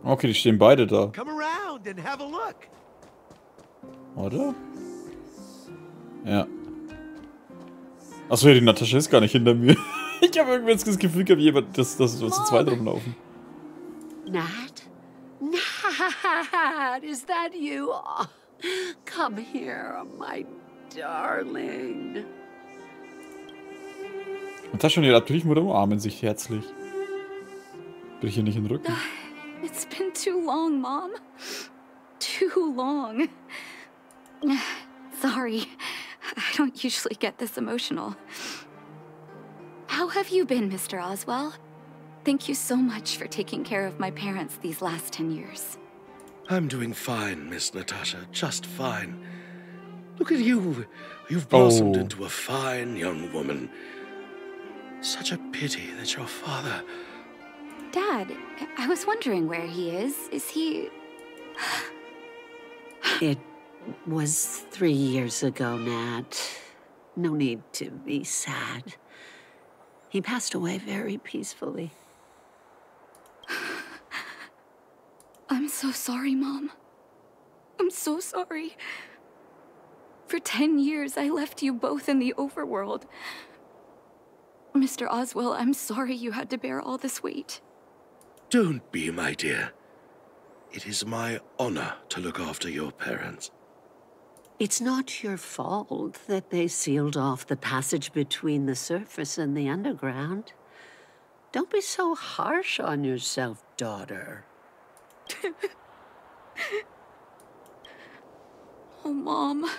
Okay, die stehen beide da. Come around and have a look. Oder? Ja. Achso, ja, die Natascha ist gar nicht hinter mir. Ich habe irgendwie jetzt das Gefühl gehabt, jemand, dass zu zweit rumlaufen. Nat? Nat, is that you? Oh, come here, my darling. Natascha und ihre Abtüchmutter umarmen sich herzlich. Will ich hier nicht in den Rücken? It's been too long, Mom. Too long. Sorry. I don't usually get this emotional. How have you been, Mr. Oswell? Thank you so much for taking care of my parents these last 10 years. I'm doing fine, Miss Natasha. Just fine. Look at you. You've blossomed into a fine young woman. Such a pity that your father... Dad, I was wondering where he is. Is he... It was 3 years ago, Nat. No need to be sad. He passed away very peacefully. I'm so sorry, Mom. I'm so sorry. For 10 years, I left you both in the overworld. Mr. Oswell, I'm sorry you had to bear all this weight. Don't be, my dear. It is my honor to look after your parents. It's not your fault that they sealed off the passage between the surface and the underground. Don't be so harsh on yourself, daughter. Oh, Mom.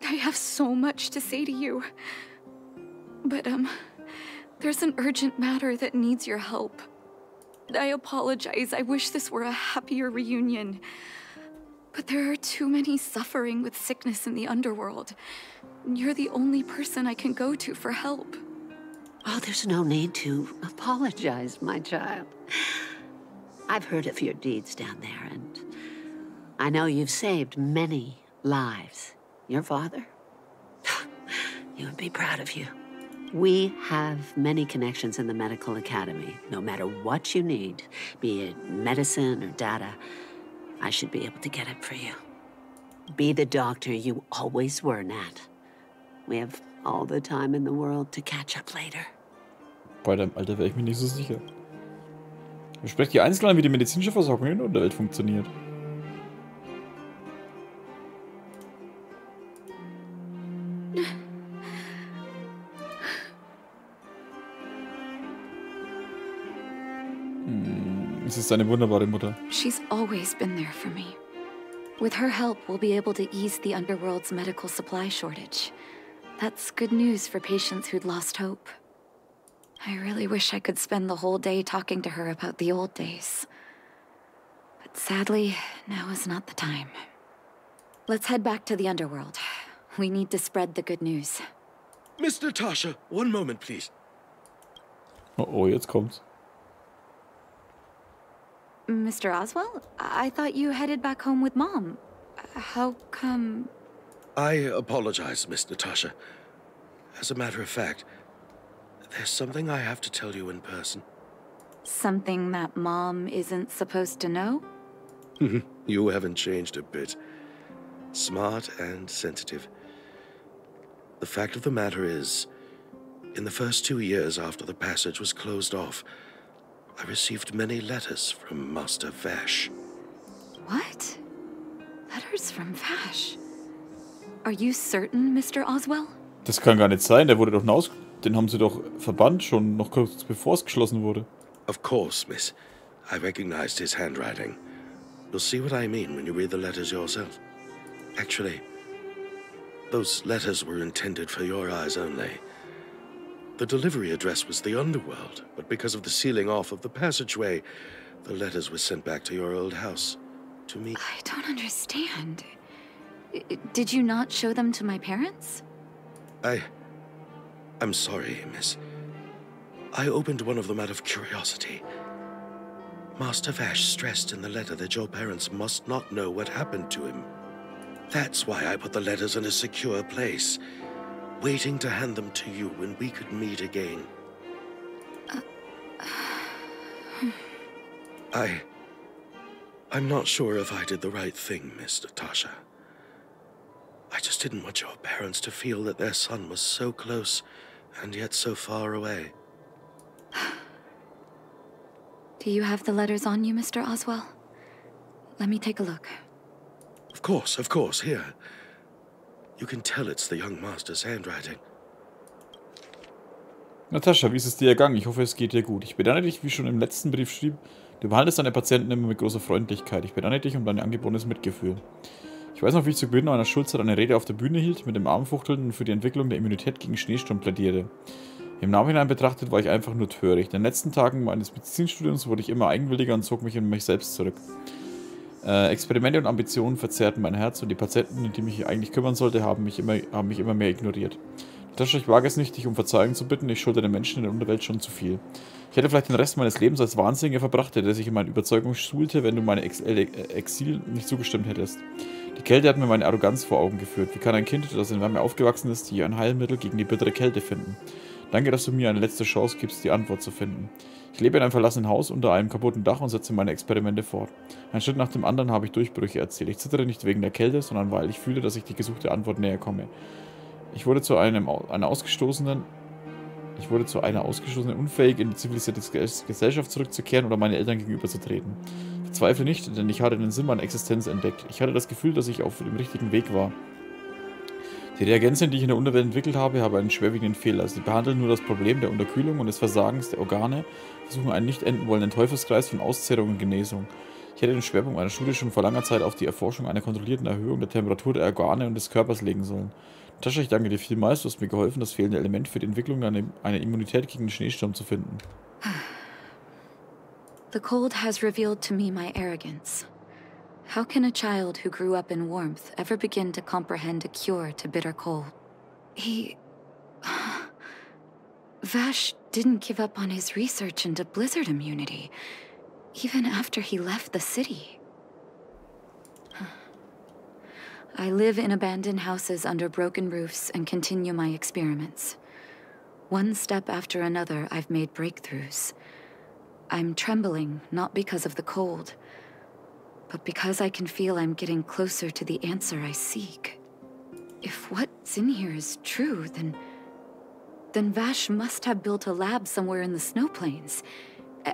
I have so much to say to you. But, there's an urgent matter that needs your help. I apologize. I wish this were a happier reunion. But there are too many suffering with sickness in the underworld. You're the only person I can go to for help. Oh, there's no need to apologize, my child. I've heard of your deeds down there, and I know you've saved many lives. Your father? He would be proud of you. We have many connections in the medical academy. No matter what you need, be it medicine or data, I should be able to get it for you. Be the doctor you always were, Nat. We have all the time in the world to catch up later. Bei deinem Alter wäre ich mir nicht so sicher. Besprecht die Einzelheiten, wie die medizinische Versorgung in der Unterwelt funktioniert. Es ist eine wunderbare Mutter. She's always been there for me. With her help, we'll be able to ease the underworld's medical supply shortage. That's good news for patients who'd lost hope. I really wish I could spend the whole day talking to her about the old days. But sadly, now is not the time. Let's head back to the underworld. We need to spread the good news. Miss Natasha, one moment, please. Oh, jetzt kommt's. Mr. Oswell? I thought you headed back home with Mom. How come... I apologize, Miss Natasha. As a matter of fact, there's something I have to tell you in person. Something that Mom isn't supposed to know? You haven't changed a bit. Smart and sensitive. The fact of the matter is, in the first 2 years after the passage was closed off, I received many letters from Master Vash. What? Letters from Vash? Are you certain, Mr. Oswell? Das kann gar nicht sein, der wurde doch den haben sie doch verbannt, schon noch kurz bevor es geschlossen wurde. Of course, miss. I recognized his handwriting. You'll see what I mean when you read the letters yourself. Actually, those letters were intended for your eyes only. The delivery address was the underworld, but because of the sealing off of the passageway, the letters were sent back to your old house. To me. I don't understand. Did you not show them to my parents? I'm sorry, miss. I opened one of them out of curiosity. Master Vash stressed in the letter that your parents must not know what happened to him. That's why I put the letters in a secure place, waiting to hand them to you when we could meet again. I'm not sure if I did the right thing, Miss Natasha. I just didn't want your parents to feel that their son was so close and yet so far away. Do you have the letters on you, Mr. Oswell? Let me take a look. Of course, here. You can tell it's the young master's handwriting. Natascha, wie ist es dir ergangen? Ich hoffe, es geht dir gut. Ich bedanke dich, wie schon im letzten Brief schrieb, du behandelst deine Patienten immer mit großer Freundlichkeit. Ich bedanke dich um dein angebotenes Mitgefühl. Ich weiß noch, wie ich zu Beginn meiner Schulzeit eine Rede auf der Bühne hielt, mit dem Arm fuchtelnd und für die Entwicklung der Immunität gegen Schneesturm plädierte. Im Nachhinein betrachtet war ich einfach nur töricht. In den letzten Tagen meines Medizinstudiums wurde ich immer eigenwilliger und zog mich in mich selbst zurück. Experimente und Ambitionen verzerrten mein Herz und die Patienten, um die ich mich eigentlich kümmern sollte, haben mich immer mehr ignoriert. Natascha, ich wage es nicht, dich um Verzeihung zu bitten, ich schulde den Menschen in der Unterwelt schon zu viel. Ich hätte vielleicht den Rest meines Lebens als Wahnsinniger verbracht, der sich in meine Überzeugung schulte, wenn du meine Exil nicht zugestimmt hättest. Die Kälte hat mir meine Arroganz vor Augen geführt. Wie kann ein Kind, das in Wärme aufgewachsen ist, hier ein Heilmittel gegen die bittere Kälte finden? Danke, dass du mir eine letzte Chance gibst, die Antwort zu finden. Ich lebe in einem verlassenen Haus unter einem kaputten Dach und setze meine Experimente fort. Ein Schritt nach dem anderen habe ich Durchbrüche erzielt. Ich zittere nicht wegen der Kälte, sondern weil ich fühle, dass ich die gesuchte Antwort näher komme. Ich wurde zu einer ausgestoßenen, unfähig in die zivilisierte Gesellschaft zurückzukehren oder meinen Eltern gegenüberzutreten. Verzweifle nicht, denn ich hatte den Sinn meiner Existenz entdeckt. Ich hatte das Gefühl, dass ich auf dem richtigen Weg war. Die Reagenzien, die ich in der Unterwelt entwickelt habe, haben einen schwerwiegenden Fehler. Sie behandeln nur das Problem der Unterkühlung und des Versagens der Organe, versuchen einen nicht enden wollenden Teufelskreis von Auszehrung und Genesung. Ich hätte den Schwerpunkt meiner Studie schon vor langer Zeit auf die Erforschung einer kontrollierten Erhöhung der Temperatur der Organe und des Körpers legen sollen. Natascha, ich danke dir vielmals, du hast mir geholfen, das fehlende Element für die Entwicklung einer Immunität gegen den Schneesturm zu finden. The cold has revealed to me my arrogance. How can a child who grew up in warmth ever begin to comprehend a cure to bitter cold? Vash didn't give up on his research into blizzard immunity, even after he left the city. I live in abandoned houses under broken roofs and continue my experiments. One step after another, I've made breakthroughs. I'm trembling, not because of the cold, but because I can feel I'm getting closer to the answer I seek. If what's in here is true, then Vash must have built a lab somewhere in the snow plains,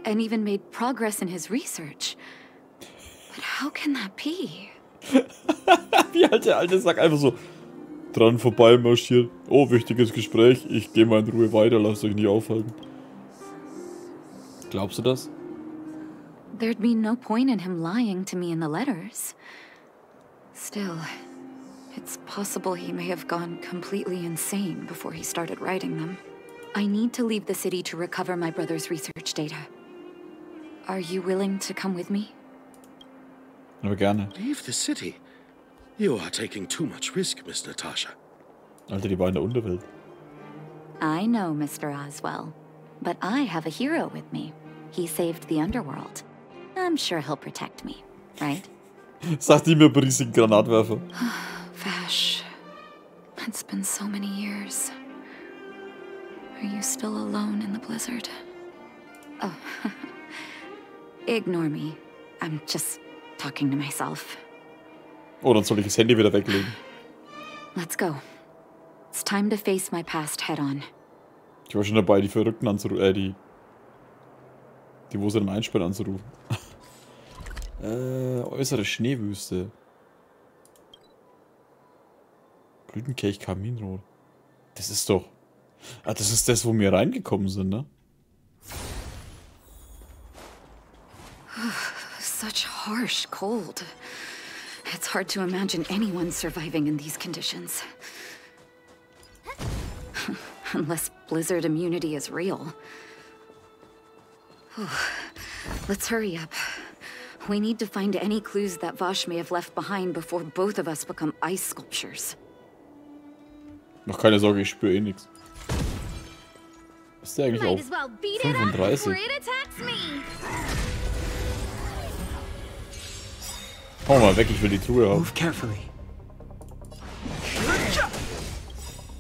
and even made progress in his research. But how can that be? Wie halt der alte Sack einfach so dran vorbei marschiert. Oh, wichtiges Gespräch. Ich gehe mal in Ruhe weiter, lasst euch nicht aufhalten. Glaubst du das? There'd be no point in him lying to me in the letters. Still, it's possible he may have gone completely insane before he started writing them. I need to leave the city to recover my brother's research data. Are you willing to come with me? Aber gerne. Leave the city? You are taking too much risk, Miss Natasha. Alter, die war in der Unterwelt. I know, Mr. Oswell. But I have a hero with me. He saved the underworld. I'm sure he'll protect me, right? Sagt die mir bei riesigen Granatwerfer. Vash, it's been so many years. Are you still alone in the blizzard? Oh, ignore me. I'm just talking to myself. Oh, dann soll ich das Handy wieder weglegen. Let's go. It's time to face my past head on. Ich war schon dabei, die Verrückten anzurufen, die wo sie dann einsperren anzurufen. Äußere Schneewüste. Blütenkelch Kaminrot. Das ist doch... Ah, das ist das, wo wir reingekommen sind, ne? Such harsh cold. It's hard to imagine anyone surviving in these conditions. Unless blizzard immunity is real. Let's hurry up. We need to find any clues that Vash may have left behind before both of us become ice sculptures. Noch keine Sorge, ich spüre eh nichts. Ist der eigentlich auf 35? Hau mal weg, ich will die Truhe haben. Move carefully.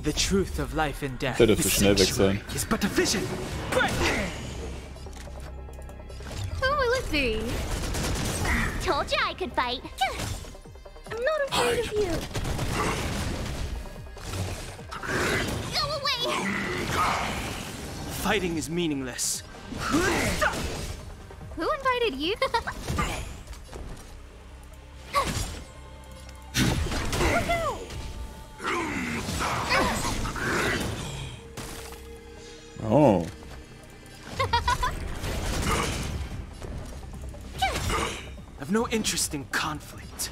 The truth of life and death. Der dürfte schnell weg sein. Is but a vision. Who will it be? Told you I could fight. I'm not afraid of you. Go away! Fighting is meaningless. Who invited you? Oh. I've no interest in conflict.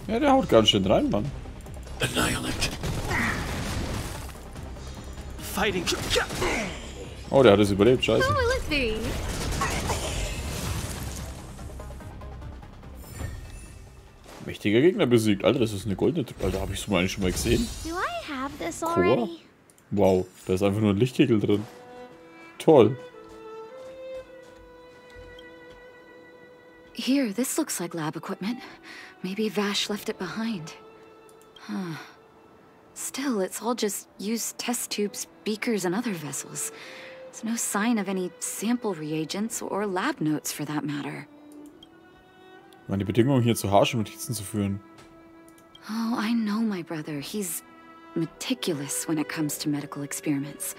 Ja, der haut ganz schön rein, Mann. Annihilate. Fighting. Oh, der hat es überlebt, scheiße. Who will it be? Mächtiger Gegner besiegt. Alter, das ist eine goldene Truppe. Alter, habe ich so mal eigentlich schon mal gesehen? Do I have this Chor? already? Wow, da ist einfach nur ein Lichtkegel drin. Toll. Here, this looks like lab equipment. Maybe Vash left it behind. Huh. Still, it's all just used test tubes, beakers, and other vessels. There's no sign of any sample reagents or lab notes for that matter. Waren die Bedingungen hier zu harsch, um Notizen zu führen? Oh, I know my brother. He's meticulous when it comes to medical experiments.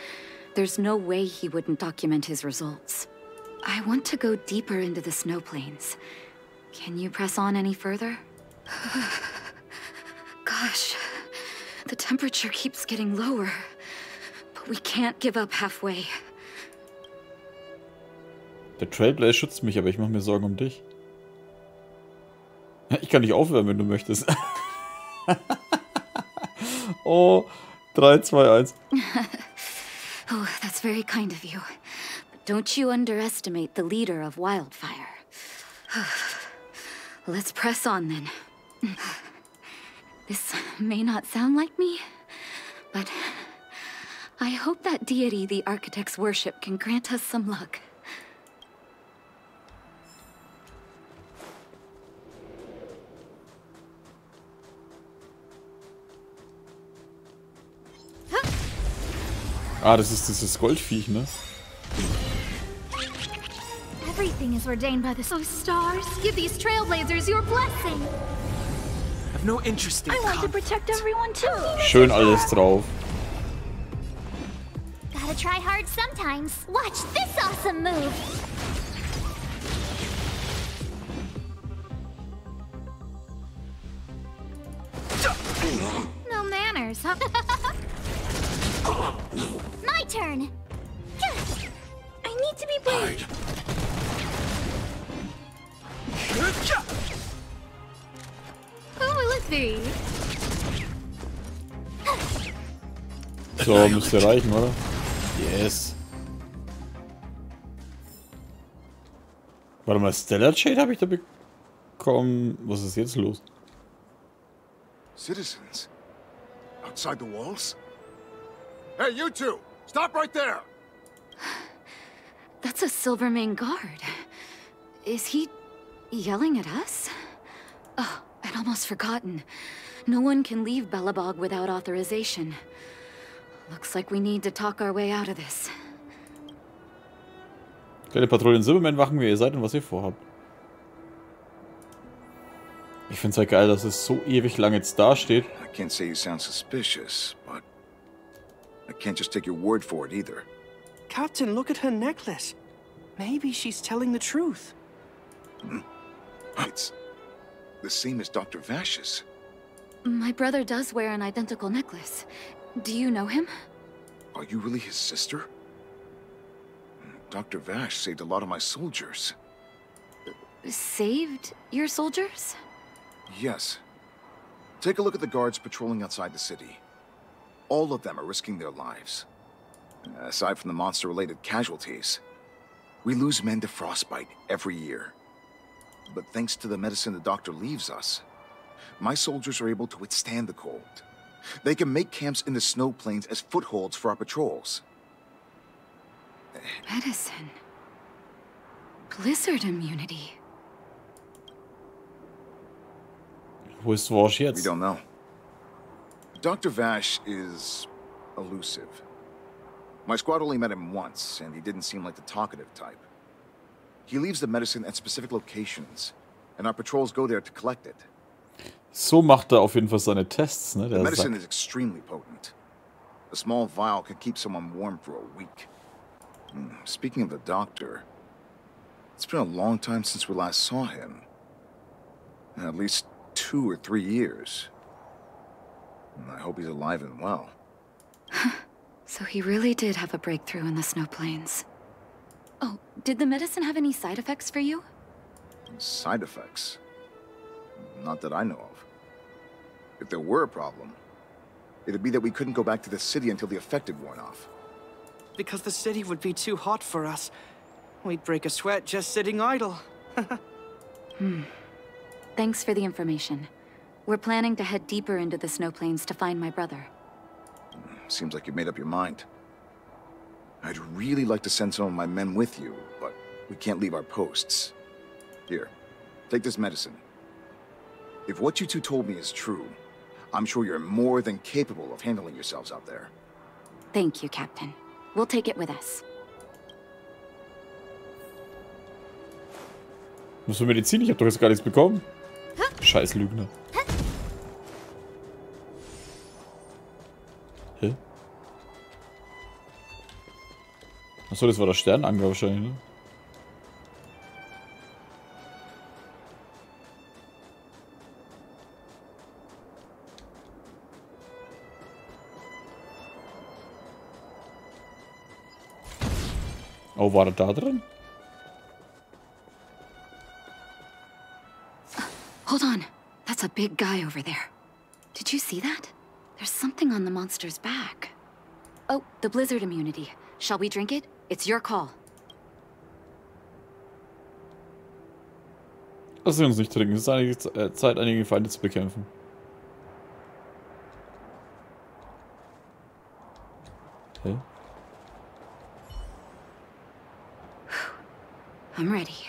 There's no way he wouldn't document his results. I want to go deeper into the snow plains. Can you press on any further? Gosh, the temperature keeps getting lower, but we can't give up halfway. Der Trailblazer schützt mich, aber ich mache mir Sorgen um dich. Ich kann dich aufwärmen, wenn du möchtest. Oh, 3, 2, 1. Oh, that's very kind of you. But don't you underestimate the leader of Wildfire. Let's press on then. This may not sound like me, but I hope that deity the architects worship can grant us some luck. Ah, das ist dieses Goldviech, ne? Everything is ordained by the stars. Give these trailblazers your blessing. I've no interest in I want to conflict. protect everyone too. Schön alles drauf. Gotta try hard sometimes. Watch this awesome move. No manners, huh? My turn. I need to be brave. Who will it be? So, müsste reichen, oder? Yes. Warte mal, Stellar Shade habe ich da bekommen. Was ist jetzt los? Citizens? Outside the walls? Hey, you two! Stop right there! That's a Silvermane guard. Is he yelling at us? Oh, I'd almost forgotten. No one can leave Belobog without authorization. Looks like we need to talk our way out of this. Kleine Patrouillen Silberman wachen, wer ihr seid und was ihr vorhabt. Ich find's halt geil, dass es so ewig lang jetzt dasteht. I can't say you sound suspicious, but I can't just take your word for it either. Captain, look at her necklace. Maybe she's telling the truth. It's the same as Dr. Vash's. My brother does wear an identical necklace. Do you know him? Are you really his sister? Dr. Vash saved a lot of my soldiers. Saved your soldiers? Yes. Take a look at the guards patrolling outside the city. All of them are risking their lives. Aside from the monster-related casualties, we lose men to frostbite every year. But thanks to the medicine the doctor leaves us, my soldiers are able to withstand the cold. They can make camps in the snow plains as footholds for our patrols. Medicine. Blizzard immunity. Wo ist Wash We jetzt? don't know. Dr. Vash is elusive. My squad only met him once, and he didn't seem like the talkative type. He leaves the medicine at specific locations, and our patrols go there to collect it. So macht er auf jeden Fall seine Tests, ne? The medicine is extremely potent. A small vial could keep someone warm for a week. Speaking of the doctor, it's been a long time since we last saw him. At least 2 or 3 years. I hope he's alive and well. So he really did have a breakthrough in the snow plains. Oh, did the medicine have any side effects for you? Side effects? Not that I know of. If there were a problem, it'd be that we couldn't go back to the city until the effect had worn off. Because the city would be too hot for us. We'd break a sweat just sitting idle. Thanks for the information. We're planning to head deeper into the snow plains to find my brother. Seems like you've made up your mind. I'd really like to send some of my men with you, but we can't leave our posts. Here, take this medicine. If what you two told me is true, I'm sure you're more than capable of handling yourselves out there. Thank you, Captain. We'll take it with us. Was für Medizin? Ich hab doch jetzt gar nichts bekommen. Scheiß Lügner. Hä? Achso, das war der Sternenanker wahrscheinlich, ne? Oh, war er da drin? Hold on. That's a big guy over there. Did you see that? There's something on the monster's back. Oh, the blizzard immunity. Shall we drink it? It's your call. Lass uns nicht trinken. Es ist einige Zeit, einige Feinde zu bekämpfen. Okay. I'm ready.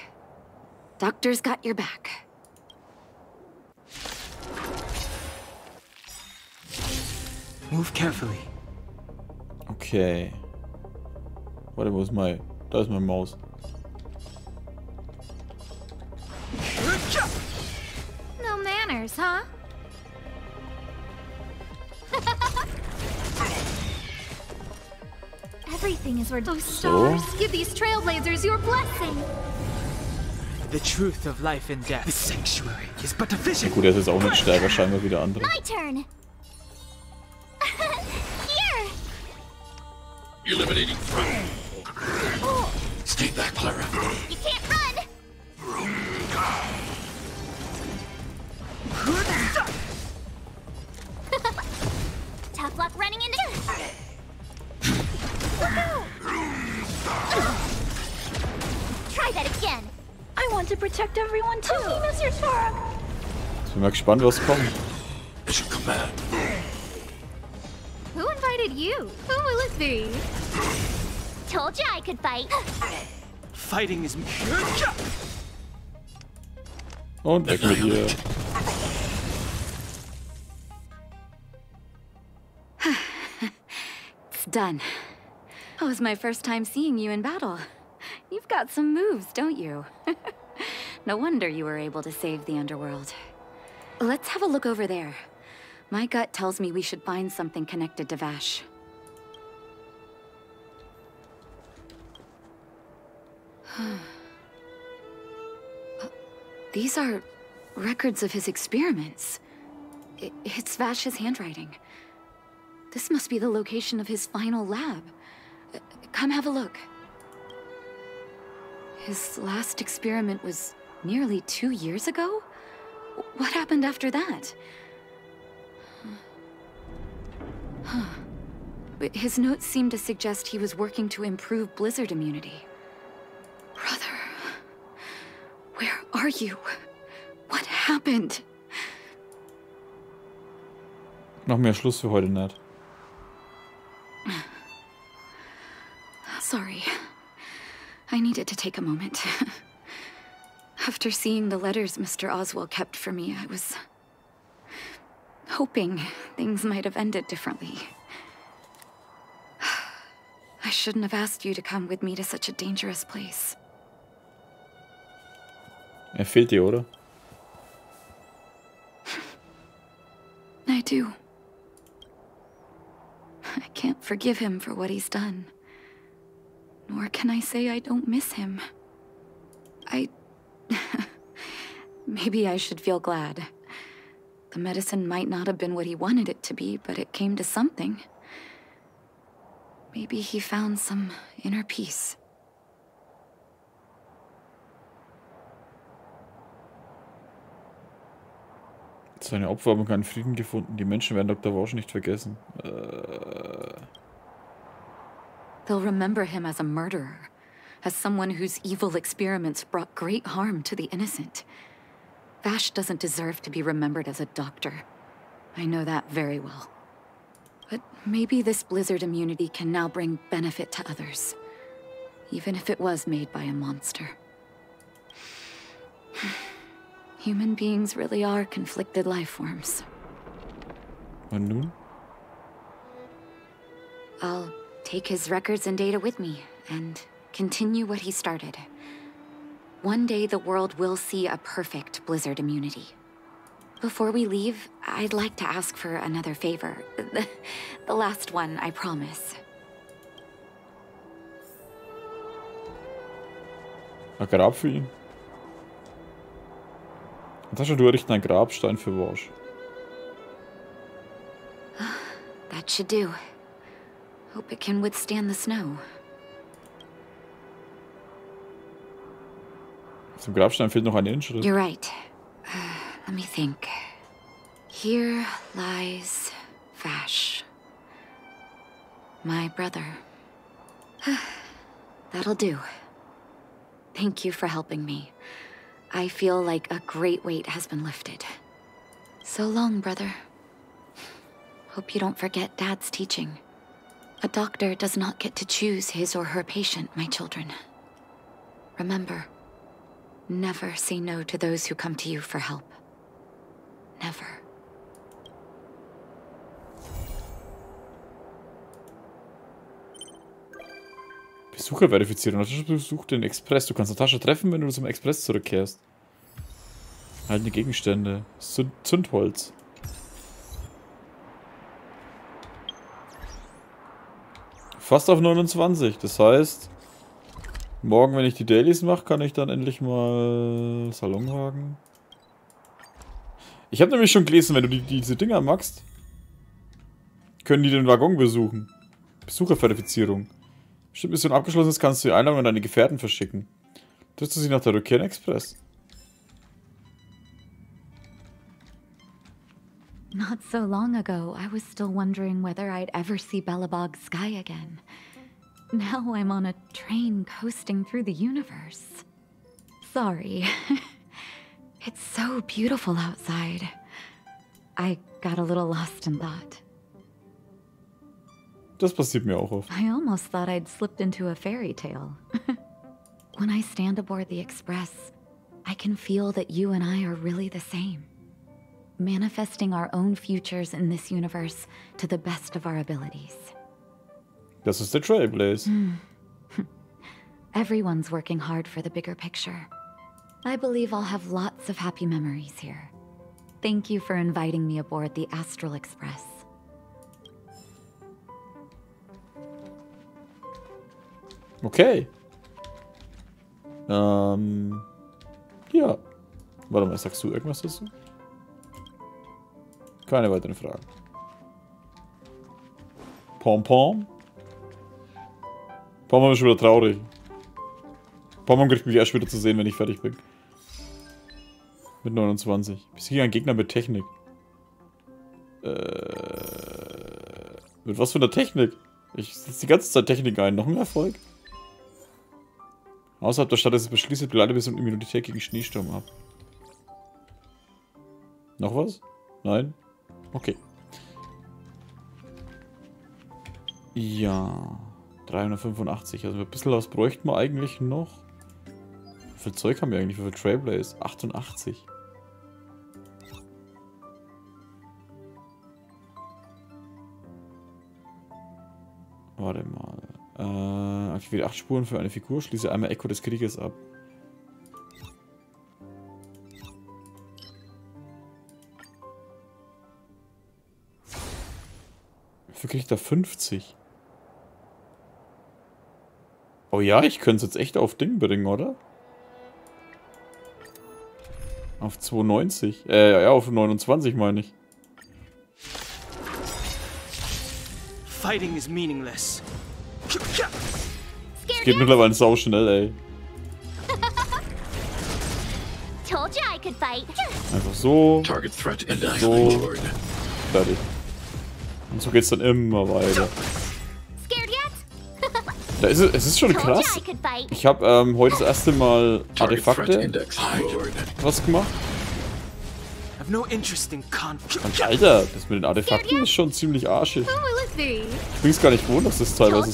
Doctor's got your back. Move carefully. Okay. Warte, wo ist mein... Da ist meine Maus. No manners, huh? Everything is where those stars give these trailblazers your blessing. The truth of life and death. The sanctuary is but a vision. Gut, er ist jetzt auch nicht stärker, scheinbar wie der andere. My turn. Here. Eliminating threat. Oh. Stay back, Clara. You can't run. Tough luck running into. Try that again. I want to protect everyone too. Mr. Tark. Ich bin mal gespannt, was kommt. Mission command. Who invited you? Who will it be? Told you I could fight. Fighting is... Und weg mit ihr. It's done. That was my first time seeing you in battle. You've got some moves, don't you? No wonder you were able to save the underworld. Let's have a look over there. My gut tells me we should find something connected to Vash. These are records of his experiments. It's Vash's handwriting. This must be the location of his final lab. Come have a look. His last experiment was nearly 2 years ago? What happened after that? His notes seem to suggest he was working to improve blizzard immunity. Brother, where are you? What happened? Noch mehr Schluss für heute nicht. Sorry. I needed to take a moment. After seeing the letters Mr. Oswald kept for me, I was hoping things might have ended differently. I shouldn't have asked you to come with me to such a dangerous place. Er fehlt dir, oder? I do. I can't forgive him for what he's done. Nor can I say I don't miss him. Maybe I should feel glad. The medicine might not have been what he wanted it to be, but it came to something. Maybe he found some inner peace. Seine Opfer haben keinen Frieden gefunden. Die Menschen werden Dr. Walsh nicht vergessen. They'll remember him as a murderer, as someone whose evil experiments brought great harm to the innocent. Vash doesn't deserve to be remembered as a doctor. I know that very well. But maybe this blizzard immunity can now bring benefit to others, even if it was made by a monster. Human beings really are conflicted life forms. Und nun? I'll take his records and data with me, and continue what he started. One day the world will see a perfect blizzard immunity. Before we leave, I'd like to ask for another favor. The last one, I promise. Ein Grab für ihn. Natascha, du errichten einen Grabstein für Walsh. That should do. Hope it can withstand the snow. Auf dem Grabstein fehlt noch eine Inschrift. You're right. Let me think. Here lies Vash. My brother. That'll do. Thank you for helping me. I feel like a great weight has been lifted. So long, brother. Hope you don't forget Dad's teaching. A doctor does not get to choose his or her patient, my children. Remember, never say no to those who come to you for help. Never. Besucherverifizierung. Natascha besucht den Express. Du kannst Natascha treffen, wenn du zum Express zurückkehrst. Erhaltene Gegenstände. Zündholz. Fast auf 29. Das heißt, morgen, wenn ich die Dailies mache, kann ich dann endlich mal Salonwagen. Ich habe nämlich schon gelesen, wenn du diese Dinger magst, können die den Waggon besuchen. Besucherverifizierung. Bestimmt Mission abgeschlossen ist, kannst du die Einladung an deine Gefährten verschicken. Triffst du sie nach der Rückkehr in Express? Not so long ago, I was still wondering whether I'd ever see Belobog's sky again. Now I'm on a train coasting through the universe. Sorry. It's so beautiful outside. I got a little lost in thought. Das passiert mir auch oft. I almost thought I'd slipped into a fairy tale. When I stand aboard the Express, I can feel that you and I are really the same. Manifesting our own futures in this universe to the best of our abilities. Das ist der Trailblaze. Everyone's working hard for the bigger picture. I believe I'll have lots of happy memories here. Thank you for inviting me aboard the Astral Express. Okay. Ja. Warte mal, sagst du irgendwas dazu? Keine weiteren Fragen. Pom-Pom. Pom-Pom ist schon wieder traurig. Pom-Pom kriegt mich erst wieder zu sehen, wenn ich fertig bin. Mit 29. Besiege ein Gegner mit Technik. Mit was für einer Technik? Ich setze die ganze Zeit Technik ein. Noch ein Erfolg? Außerhalb der Stadt ist es beschließt, begleitet bis und Immunität gegen Schneesturm ab. Noch was? Nein? Okay. Ja. 385. Also ein bisschen was bräuchten wir eigentlich noch. Wie viel Zeug haben wir eigentlich? Wie viel Trailblaze? 88. Warte mal. Aktiviere 8 Spuren für eine Figur, schließe einmal Echo des Krieges ab. Dafür kriegt er 50. Oh ja, ich könnte es jetzt echt auf Ding bringen, oder? Auf 92. Ja, auf 29 meine ich. Fighting is meaningless. Es geht mittlerweile sau schnell, ey. Told you I could fight. Einfach so. Target threat So. Fertig. Und so geht's dann immer weiter. Scared yet? Da ist es ist schon krass. Ich habe heute das erste Mal Artefakte was gemacht. No interest in conflict. Und Alter, das mit den Artefakten ist schon ziemlich arschig. Ich bin es gar nicht gewohnt, dass das teilweise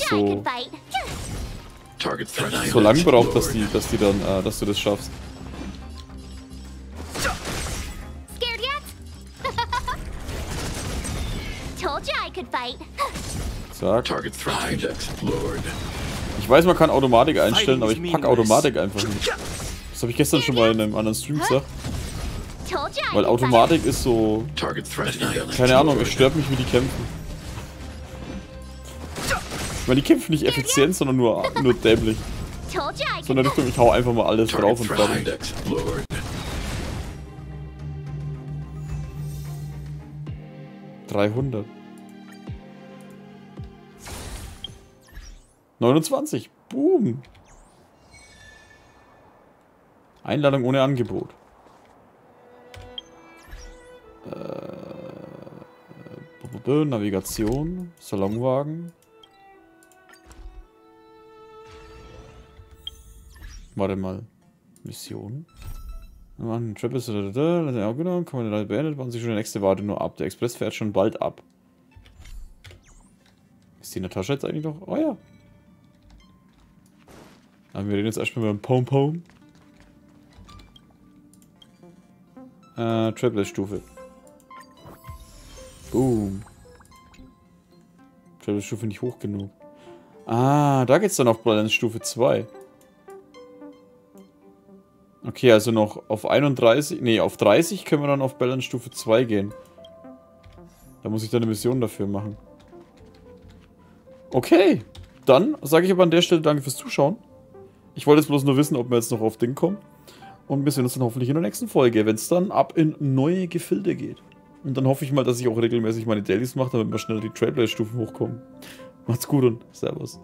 so lang braucht, dass du das schaffst. Zack. Ich weiß, man kann Automatik einstellen, aber ich pack Automatik einfach nicht. Das habe ich gestern schon mal in einem anderen Stream gesagt. Weil Automatik ist so... Keine Ahnung, es stört mich, wie die kämpfen. Ich meine, die kämpfen nicht effizient, sondern nur dämlich. So in der Richtung, ich hau einfach mal alles drauf und fertig. $300. 29. Boom. Einladung ohne Angebot. Navigation. Salonwagen. Warte mal. Mission. Trip ist genau, kann man dann beendet, wann sich schon der nächste Warte nur ab. Der Express fährt schon bald ab. Ist die in der Tasche jetzt eigentlich noch? Oh ja. Aber wir reden jetzt erstmal über den Pom-Pom. Triplet-Stufe. Boom. Triplet-Stufe nicht hoch genug. Ah, da geht's dann auf Balance Stufe 2. Okay, also noch auf 31, nee, auf 30 können wir dann auf Balance Stufe 2 gehen. Da muss ich dann eine Mission dafür machen. Okay, dann sage ich aber an der Stelle danke fürs Zuschauen. Ich wollte jetzt bloß nur wissen, ob wir jetzt noch auf Ding kommen. Und wir sehen uns dann hoffentlich in der nächsten Folge, wenn es dann ab in neue Gefilde geht. Und dann hoffe ich mal, dass ich auch regelmäßig meine Dailies mache, damit wir schnell die Trailblaze-Stufen hochkommen. Macht's gut und Servus.